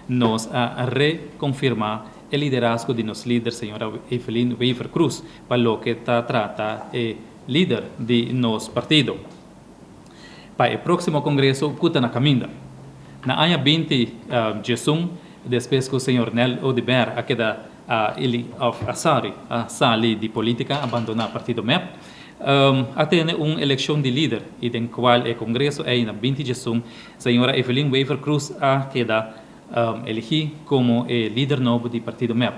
nos a reconfirmar el liderazgo de nuestro líder, señora Evelyn Wever Cruz, para lo que trata el líder de nuestro partido. Para el próximo congreso, puta na caminda. Na año 20 Jesum, después que o senhor Nel Odeber a queda ele a sair de política, abandonar o partido MEP, a ter uma eleição de líder, e em qual o congresso é na 20 de junho, a senhora Evelyn Wever Cruz a queda elegida como líder novo do partido MEP.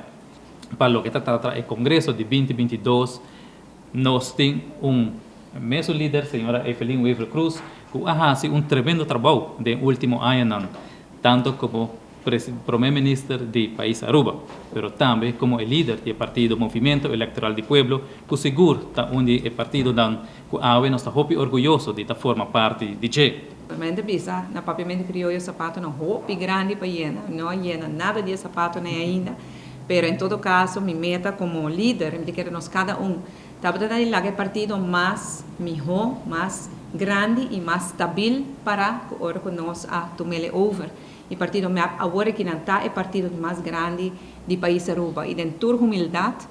Para o que trata o congresso de 2022, nós temos mesmo líder, a senhora Evelyn Wever Cruz, que ha feito tremendo trabalho no último ano, tanto como primeiro-ministro do país Aruba, mas também como líder do partido Movimento Eleitoral do Pueblo, que seguro onde o partido que nós estamos muito orgulhosos de formar parte de G. Realmente bisa na papiamento crioulo sapato não roupa grande para não llena nada de sapato nem ainda, pero em todo caso minha meta como líder é que nós cada estava tentando lá que partido mais melhor, mais grande e mais estável para que hora que nós a tomele over. O partido MEP agora que não está é o partido mais grande do país Aruba. E dentro da humildade,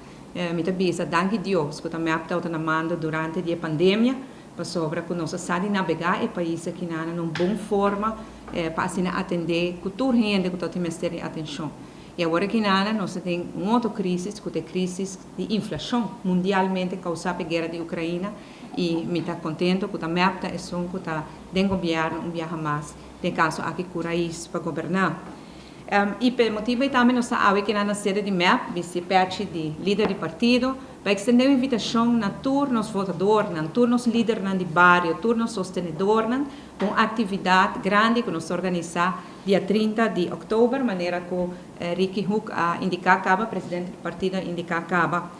me bisa, danke Deus, que o MEP está na manda durante a pandemia, para sobre que nós sabemos navegar o país aqui na uma boa forma, para assim atender a toda a gente que está tendo atenção. E agora que nós temos uma outra crise, que é a crise de inflação mundialmente causada pela guerra da Ucrânia, e me está contente que o MEP está dentro do governo viaja mais. Tem caso aqui cura isso para governar. E pelo motivo também nós sabemos que na sede de MEP, vice-parte de líder do partido, vai estender uma invitação na turnos votadores, na turnos líderes de bairro, turnos sostenedores, com atividade grande que nós organizamos dia 30 de outubro, maneira que Ricky Hook indicar acaba, presidente do partido indicar acaba.